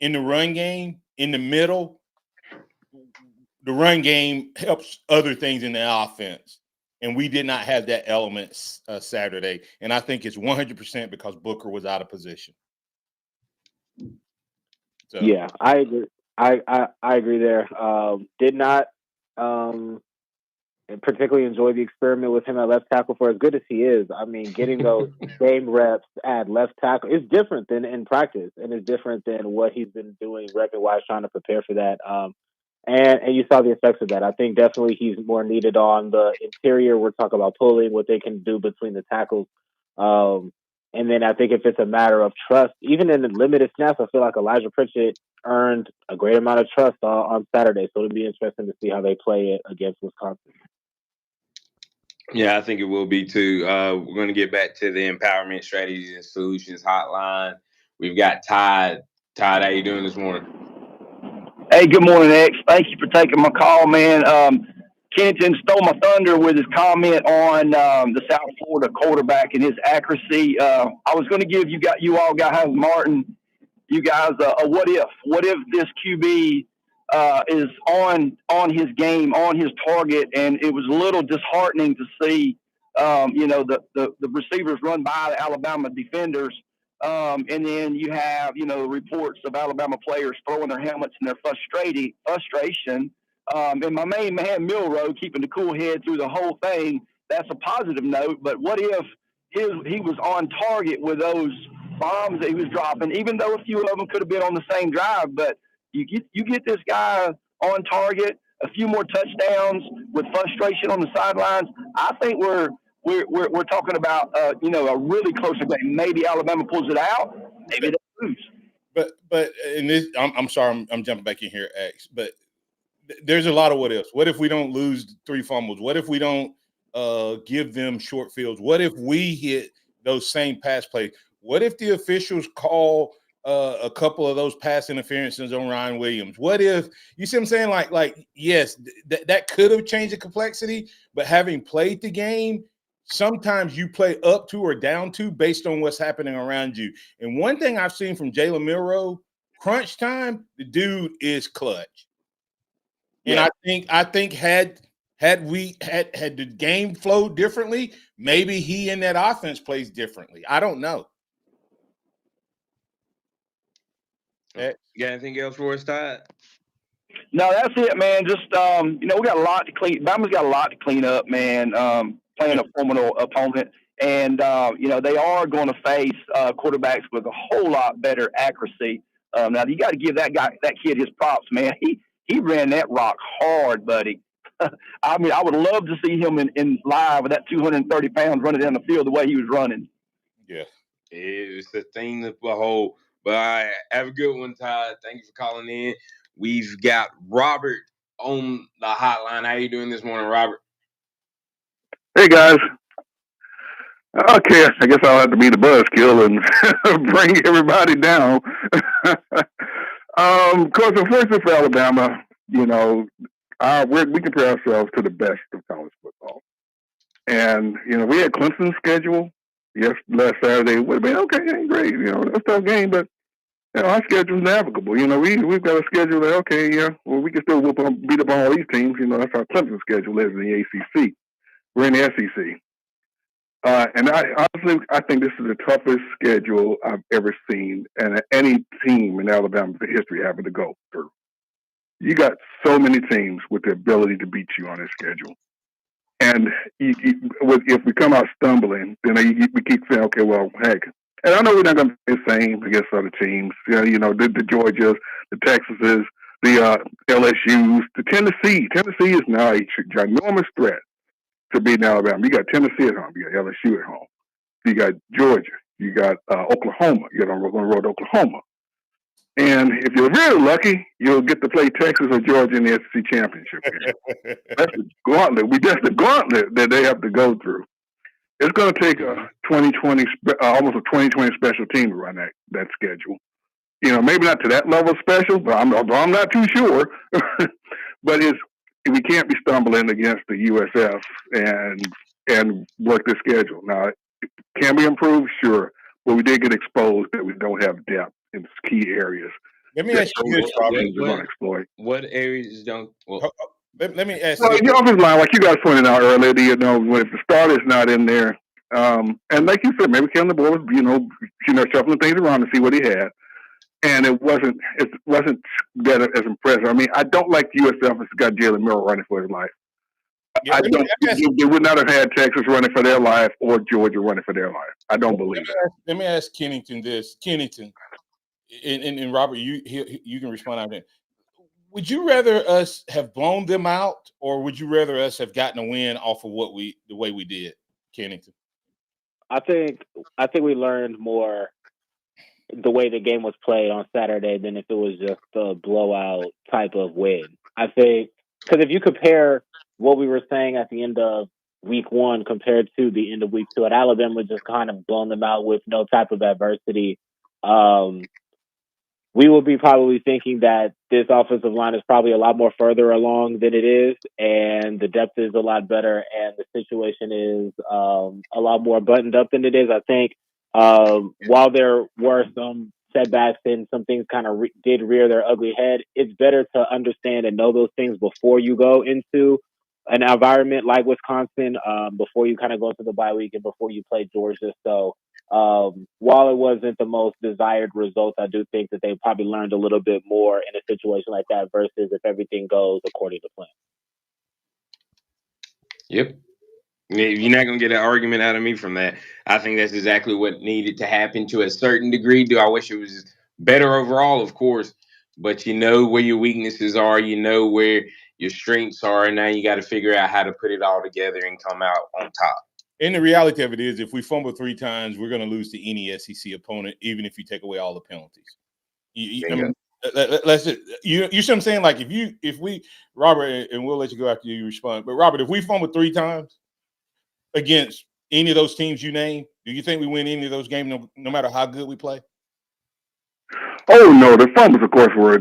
in the run game in the middle. The run game helps other things in the offense, and we did not have that element Saturday. And I think it's 100% because Booker was out of position. So. Yeah, I agree. I agree there. Did not particularly enjoy the experiment with him at left tackle for as good as he is. I mean, getting those game reps at left tackle is different than in practice, and it's different than what he's been doing repping-wise, trying to prepare for that. And you saw the effects of that. I think definitely he's more needed on the interior. We're talking about pulling, what they can do between the tackles. And then I think if it's a matter of trust, even in the limited snaps, I feel like Elijah Pritchett earned a great amount of trust on Saturday. So it'll be interesting to see how they play it against Wisconsin. Yeah, I think it will be too. We're going to get back to the Empowerment Strategies and Solutions Hotline. We've got Todd. Todd, how you doing this morning? Hey, good morning, X. Thank you for taking my call, man. Kennington stole my thunder with his comment on the South Florida quarterback and his accuracy. I was going to give you all guys, Martin, you guys, a what if? What if this QB is on his game, on his target? And it was a little disheartening to see, the receivers run by the Alabama defenders. And then you have, reports of Alabama players throwing their helmets in their frustration. And my main man, Milroe, keeping the cool head through the whole thing. That's a positive note. But what if he was on target with those bombs that he was dropping, even though a few of them could have been on the same drive? But you get this guy on target, a few more touchdowns with frustration on the sidelines. I think we're talking about a really close game. Maybe Alabama pulls it out. Maybe they lose. in this, I'm sorry, I'm jumping back in here, X. But there's a lot of what ifs. What if we don't lose 3 fumbles? What if we don't give them short fields? What if we hit those same pass plays? What if the officials call a couple of those pass interferences on Ryan Williams? What if, you see what I'm saying? Like yes, that could have changed the complexity, but having played the game, sometimes you play up to or down to based on what's happening around you. And one thing I've seen from Jalen Milroe, crunch time, the dude is clutch. And I think had the game flowed differently, maybe he and that offense plays differently. I don't know. You got anything else for us, Todd? No, that's it, man. Just we got a lot to clean. Bama's got a lot to clean up, man. Playing a formidable opponent, and they are going to face quarterbacks with a whole lot better accuracy. Now you got to give that kid his props, man. He ran that rock hard, buddy. I mean, I would love to see him in live with that 230 pounds running down the field the way he was running. Yeah, it's a thing to behold. But all right, have a good one, Todd. Thank you for calling in. We've got Robert on the hotline. How you doing this morning, Robert? Hey, guys. Okay, I guess I'll have to be the buzzkill and bring everybody down. Of course, unfortunately for Alabama, we compare ourselves to the best of college football. And, we had Clemson's schedule. Yes, last Saturday would have been okay, great. That's a tough game, but our schedule's navigable. We've got a schedule that we can still beat up on all these teams. That's our Clemson schedule is in the ACC. We're in the SEC. And I think this is the toughest schedule I've ever seen, and any team in Alabama's history having to go through. You got so many teams with the ability to beat you on this schedule. And if we come out stumbling, then we keep saying, okay, well, heck. And I know we're not going to be the same against other teams. The Georgias, the Texases, the LSUs, the Tennessee. Tennessee is now a ginormous threat to beat Alabama. You got Tennessee at home. You got LSU at home. You got Georgia. You got Oklahoma. You're on the road to Oklahoma. And if you're really lucky, you'll get to play Texas or Georgia in the SEC championship game. That's the gauntlet. That's the gauntlet that they have to go through. It's going to take a 2020, almost a 2020 special team to run that schedule. Maybe not to that level special, but I'm not too sure. But we can't be stumbling against the USF and work the schedule. Now, can we improve? Sure. But we did get exposed that we don't have depth in key areas. Let me ask you this, what areas don't? Well, let me ask you. The offensive line, like you guys pointed out earlier, if the starter's not in there, and like you said, maybe Kevin DeBoer was, shuffling things around to see what he had. And it wasn't that as impressive. I mean, I don't like USF has got Jalen Milroe running for his life. Yeah, they would not have had Texas running for their life or Georgia running for their life. I don't believe that. Let me ask Kennington this. Kennington, and Robert, you can respond on that. Would you rather us have blown them out, or would you rather us have gotten a win off of the way we did, Kennington? I think we learned more the way the game was played on Saturday than if it was just a blowout type of win. I think because if you compare what we were saying at the end of week 1 compared to the end of week 2 at Alabama, just kind of blown them out with no type of adversity. We will be probably thinking that this offensive line is probably a lot more further along than it is, and the depth is a lot better, and the situation is a lot more buttoned up than it is. I think while there were some setbacks and some things kind of did rear their ugly head, it's better to understand and know those things before you go into an environment like Wisconsin, before you kind of go to the bye week and before you play Georgia. So while it wasn't the most desired result, I do think that they probably learned a little bit more in a situation like that versus if everything goes according to plan. Yep. You're not going to get an argument out of me from that. I think that's exactly what needed to happen to a certain degree. Do I wish it was better overall? Of course. But you know where your weaknesses are. You know where your strengths are. And now you got to figure out how to put it all together and come out on top. And the reality of it is, if we fumble 3 times, we're going to lose to any SEC opponent, even if you take away all the penalties. I mean, let's just, you see what I'm saying? Like if we Robert, and we'll let you go after you respond. But Robert, if we fumble 3 times against any of those teams you name, do you think we win any of those games no matter how good we play? Oh no, the fumbles, of course, were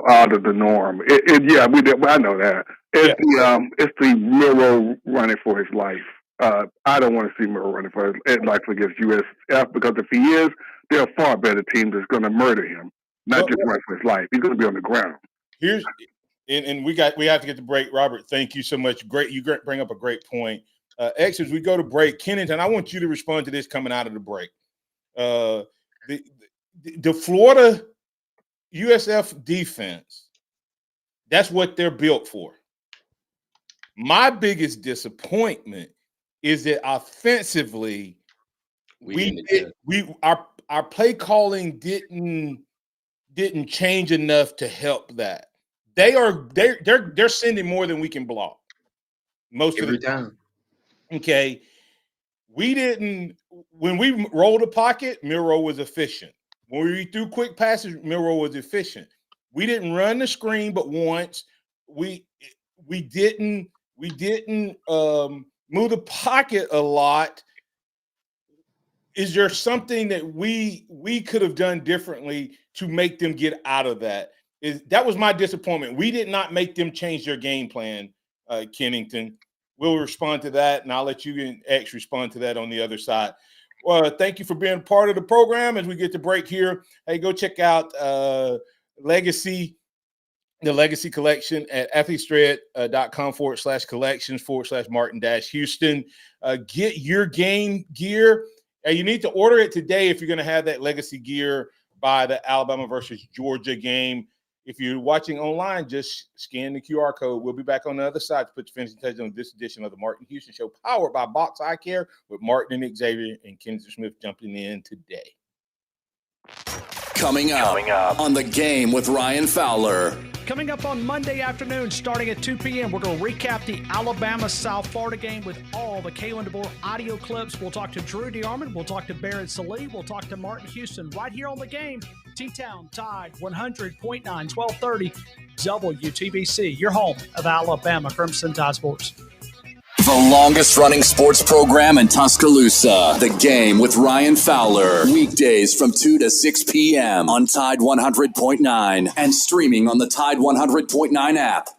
out of the norm. Yeah, I know that. It's the Miro running for his life. I don't want to see Miro running for his life against USF, because if he is, they're a far better team that's going to murder him, not just run for his life. He's going to be on the ground. And we have to get to break. Robert, thank you so much. Great, you bring up a great point. X, as we go to break, Kennington, I want you to respond to this coming out of the break. The Florida USF defense, that's what they're built for. My biggest disappointment is that offensively, our play calling didn't change enough to help that. They're sending more than we can block most of the time. Okay, when we rolled the pocket, Miro was efficient. When we threw quick passes, Miro was efficient. We didn't run the screen but once. We didn't move the pocket a lot. Is there something that we could have done differently to make them get out of that? That was my disappointment. We did not make them change their game plan, Kennington. We'll respond to that, and I'll let you and X respond to that on the other side. Well, thank you for being part of the program as we get to break here. Hey, go check out the Legacy Collection at athletesthread.com/collections/Martin-Houston. Get your game gear. You need to order it today if you're going to have that Legacy gear by the Alabama versus Georgia game. If you're watching online, just scan the QR code. We'll be back on the other side to put your finishing touches on this edition of the Martin Houston Show, powered by Box Eye Care, with Martin and Xavier and Kenneth Smith jumping in today. Coming up on The Game with Ryan Fowler. Coming up on Monday afternoon, starting at 2 p.m., we're going to recap the Alabama-South Florida game with all the Kalen DeBoer audio clips. We'll talk to Drew DeArmond. We'll talk to Barrett Salee. We'll talk to Martin Houston right here on The Game. T-Town Tide 100.9, 1230 WTBC, your home of Alabama Crimson Tide Sports. The longest running sports program in Tuscaloosa. The Game with Ryan Fowler. Weekdays from 2 to 6 p.m. on Tide 100.9 and streaming on the Tide 100.9 app.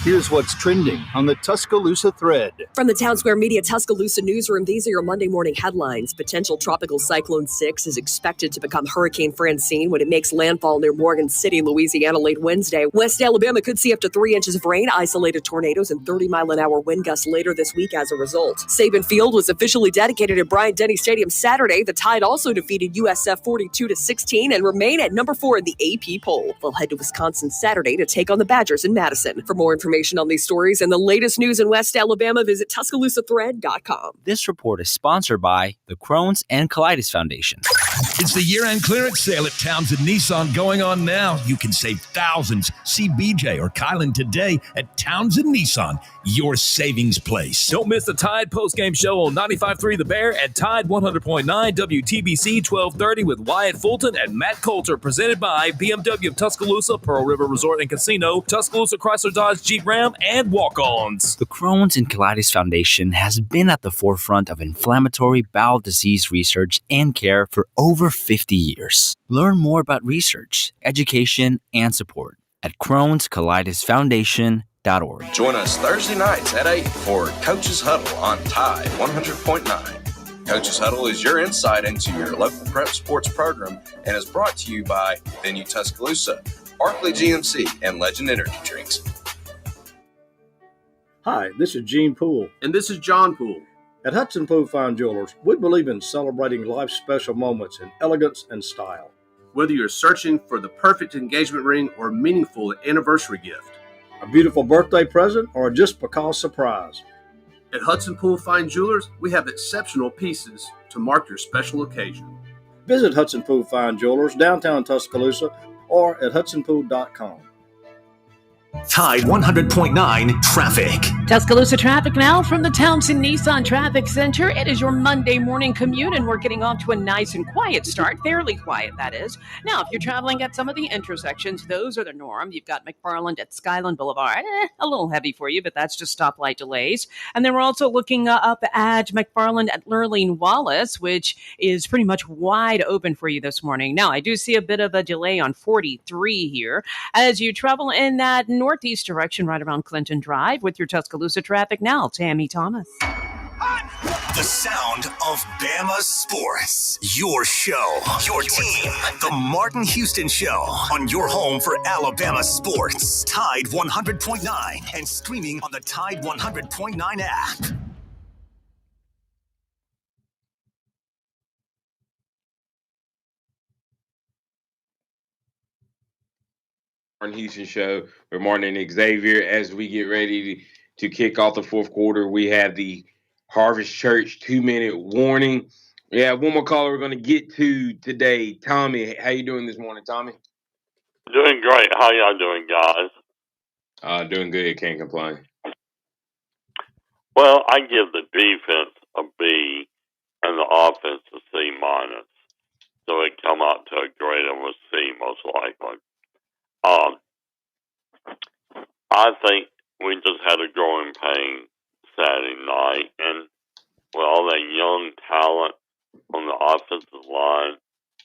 Here's what's trending on the Tuscaloosa thread. From the Town Square Media Tuscaloosa newsroom, these are your Monday morning headlines. Potential Tropical Cyclone 6 is expected to become Hurricane Francine when it makes landfall near Morgan City, Louisiana late Wednesday. West Alabama could see up to 3 inches of rain, isolated tornadoes, and 30-mile-an-hour wind gusts later this week as a result. Saban Field was officially dedicated at Bryant-Denny Stadium Saturday. The Tide also defeated USF 42-16 and remain at number 4 in the AP poll. They'll head to Wisconsin Saturday to take on the Badgers in Madison. For more information on these stories and the latest news in West Alabama, visit TuscaloosaThread.com. This report is sponsored by the Crohn's and Colitis Foundation. It's the year-end clearance sale at Townsend Nissan going on now. You can save thousands. See BJ or Kylan today at Townsend Nissan, your savings place. Don't miss the Tide postgame show on 95.3 The Bear and Tide 100.9 WTBC 1230 with Wyatt Fulton and Matt Coulter, presented by BMW of Tuscaloosa, Pearl River Resort and Casino, Tuscaloosa Chrysler Dodge Jeep Ram, and Walk-Ons. The Crohn's and Colitis Foundation has been at the forefront of inflammatory bowel disease research and care for over 50 years. Learn more about research, education, and support at Crohn'sColitisFoundation.org. Join us Thursday nights at 8 for Coach's Huddle on Tide 100.9. Coach's Huddle is your insight into your local prep sports program and is brought to you by Venue Tuscaloosa, Barkley GMC, and Legend Energy Drinks. Hi, this is Gene Poole. And this is John Poole. At Hudson Poole Fine Jewelers, we believe in celebrating life's special moments in elegance and style. Whether you're searching for the perfect engagement ring or a meaningful anniversary gift, a beautiful birthday present, or just because surprise. At Hudson Poole Fine Jewelers, we have exceptional pieces to mark your special occasion. Visit Hudson Poole Fine Jewelers, downtown Tuscaloosa, or at hudsonpoole.com. Tide 100.9 traffic. Tuscaloosa traffic now from the Townsend Nissan Traffic Center. It is your Monday morning commute, and we're getting off to a nice and quiet start. Fairly quiet, that is. Now, if you're traveling at some of the intersections, those are the norm. You've got McFarland at Skyland Boulevard. A little heavy for you, but that's just stoplight delays. And then we're also looking up at McFarland at Lurleen Wallace, which is pretty much wide open for you this morning. Now, I do see a bit of a delay on 43 here as you travel in that northeast direction right around Clinton Drive with your Tuscaloosa traffic now. Tammy Thomas. The sound of Bama sports. Your show, your team. The Martin Houston Show on your home for Alabama sports. Tide 100.9 and streaming on the Tide 100.9 app. Martin Houston Show with Martin and Xavier. As we get ready to kick off the fourth quarter, we have the Harvest Church 2-minute warning. We have one more caller we're going to get to today. Tommy, how you doing this morning, Tommy? Doing great. How y'all doing, guys? Doing good. Can't complain. Well, I give the defense a B and the offense a C minus. So it come out to a grade of a C most likely. I think we just had a growing pain Saturday night, and with all that young talent on the offensive line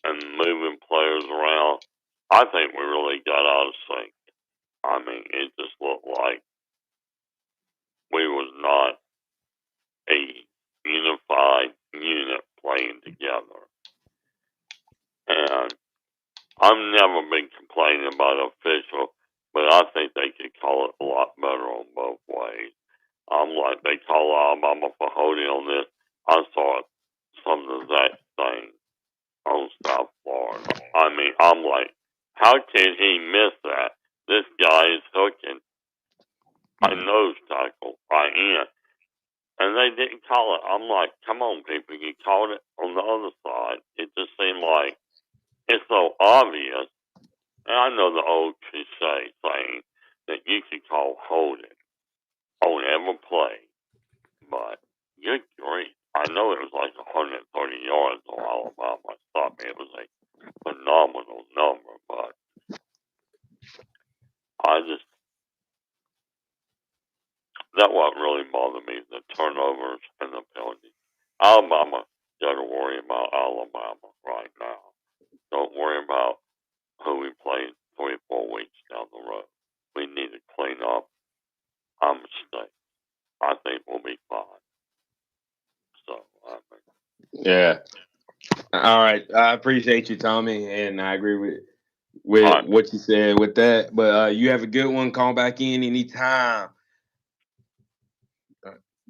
and moving players around, I think we really got out of sync. I mean, it just looked like we was not a unified unit playing together. And I've never been complaining about official, but I think they could call it a lot better on both ways. Like they call Alabama for holding on this. I saw some of that thing on South Florida. I mean, I'm like, how can he miss that? This guy is hooking a nose tackle right in. And they didn't call it. I'm like, come on, people, you called it on the other side. It just seemed like it's so obvious. And I know the old cliche saying that you could call holding on every play, but good grief. I know it was like 130 yards on Alabama. Thought it was a phenomenal number, but that what really bothered me, the turnovers and the penalties. Alabama got to worry about Alabama right now. Don't worry about who we play 3 or 4 weeks down the road. We need to clean up our mistakes. I think we'll be fine. So, yeah. All right. I appreciate you, Tommy, and I agree with what you said with that. But you have a good one. Call back in anytime.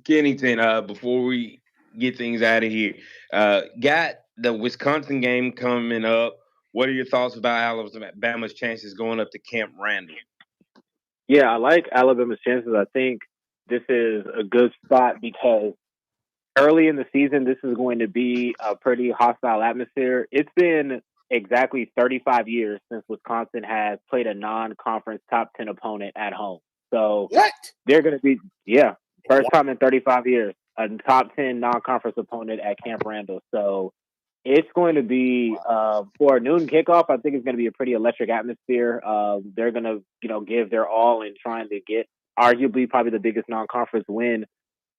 Kennington, before we get things out of here, got the Wisconsin game coming up. What are your thoughts about Alabama's chances going up to Camp Randall? Yeah, I like Alabama's chances. I think this is a good spot because early in the season, this is going to be a pretty hostile atmosphere. It's been exactly 35 years since Wisconsin has played a non-conference top 10 opponent at home. So they're going to be, first time in 35 years, a top 10 non-conference opponent at Camp Randall. So it's going to be, for a noon kickoff, I think it's going to be a pretty electric atmosphere. They're going to, give their all in trying to get arguably probably the biggest non-conference win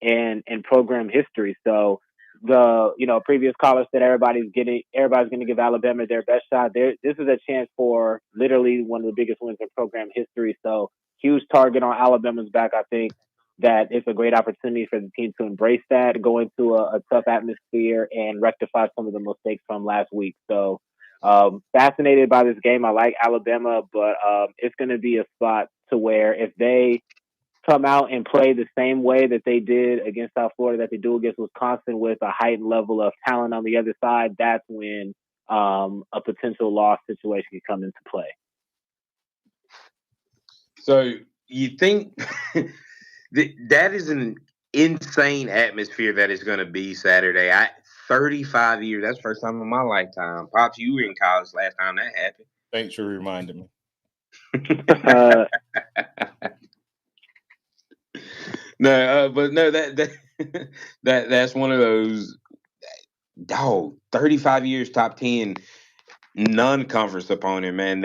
in program history. So the, previous caller said everybody's going to give Alabama their best shot. This is a chance for literally one of the biggest wins in program history. So huge target on Alabama's back. I think that it's a great opportunity for the team to embrace that, go into a tough atmosphere and rectify some of the mistakes from last week. So fascinated by this game. I like Alabama, but it's going to be a spot to where if they come out and play the same way that they did against South Florida, that they do against Wisconsin with a heightened level of talent on the other side, that's when a potential loss situation can come into play. So you think that is an insane atmosphere that is going to be Saturday. 35 years. That's the first time in my lifetime. Pops, you were in college last time that happened. Thanks for reminding me. No, but no, that's one of those 35 years top 10 non-conference opponent, man.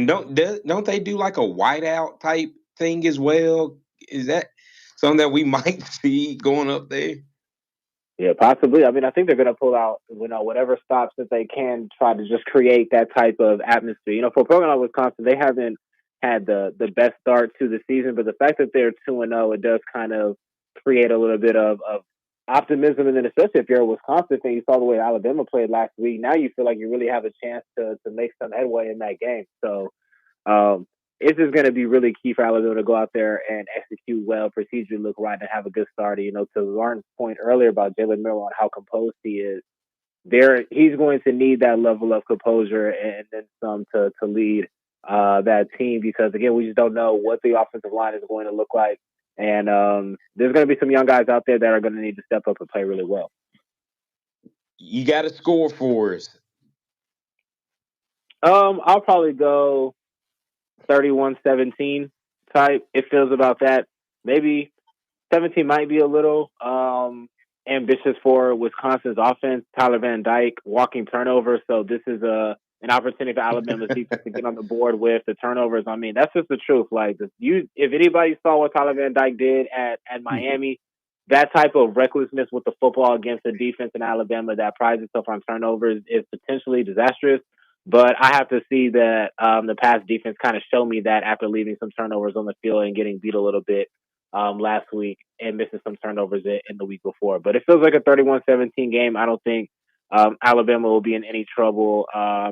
Don't they do like a whiteout type thing as well? Is that something that we might see going up there? Yeah, possibly. I mean, I think they're going to pull out, whatever stops that they can, try to just create that type of atmosphere. For a program like Wisconsin, they haven't had the best start to the season, but the fact that they're 2-0, it does kind of create a little bit of optimism. And then especially if you're a Wisconsin fan, you saw the way Alabama played last week. Now you feel like you really have a chance to make some headway in that game. So it's just going to be really key for Alabama to go out there and execute well, procedurally look right, and have a good start. To Lauren's point earlier about Jalen Miller and how composed he is, he's going to need that level of composure and then some to lead that team, because, again, we just don't know what the offensive line is going to look like. And there's going to be some young guys out there that are going to need to step up and play really well. You got to score for us. I'll probably go 31-17 type. It feels about that. Maybe 17 might be a little ambitious for Wisconsin's offense. Tyler Van Dyke walking turnovers. So this is an opportunity for Alabama's defense to get on the board with the turnovers. I mean, that's just the truth. Like, if anybody saw what Tyler Van Dyke did at Miami, that type of recklessness with the football against the defense in Alabama that prides itself on turnovers is potentially disastrous. But I have to see that the pass defense kind of show me that after leaving some turnovers on the field and getting beat a little bit last week and missing some turnovers in the week before. But it feels like a 31-17 game. I don't think Alabama will be in any trouble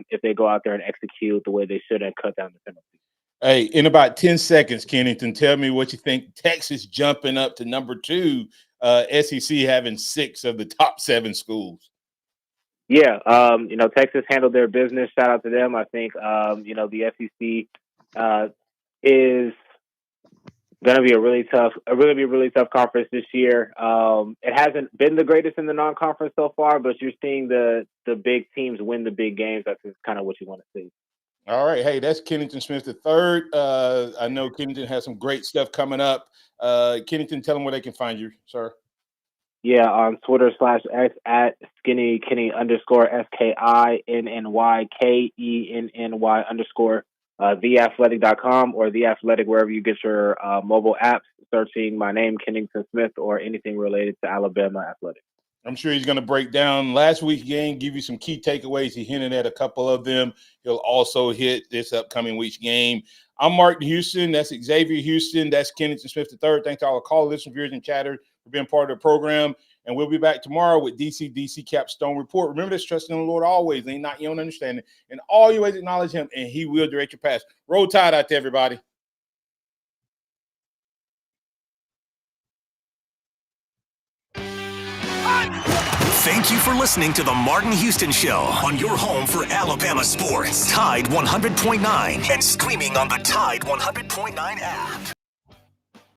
if they go out there and execute the way they should and cut down the penalties. Hey, in about 10 seconds, Kennington, tell me what you think. Texas jumping up to number 2, SEC having 6 of the top 7 schools. Yeah, Texas handled their business. Shout out to them. I think, the SEC is going to be a really tough conference this year. It hasn't been the greatest in the non-conference so far, but you're seeing the big teams win the big games. That's just kind of what you want to see. All right. Hey, that's Kennington Smith III. I know Kennington has some great stuff coming up. Kennington, tell them where they can find you, sir. Yeah, on Twitter /X at Skinny Kenny _SKINNYKENNY _theathletic.com or The Athletic, wherever you get your mobile apps, searching my name, Kennington Smith, or anything related to Alabama athletics. I'm sure he's going to break down last week's game, give you some key takeaways. He hinted at a couple of them. He'll also hit this upcoming week's game. I'm Martin Houston. That's Xavier Houston. That's Kennington Smith III. Thanks to all the call listeners, viewers, and chatters for being part of the program. And we'll be back tomorrow with DC Capstone Report. Remember this, trusting in the Lord always. Lean not your own understanding. In all your ways acknowledge him, and he will direct your path. Roll Tide out to everybody. Thank you for listening to The Martin Houston Show on your home for Alabama sports. Tide 100.9 and streaming on the Tide 100.9 app.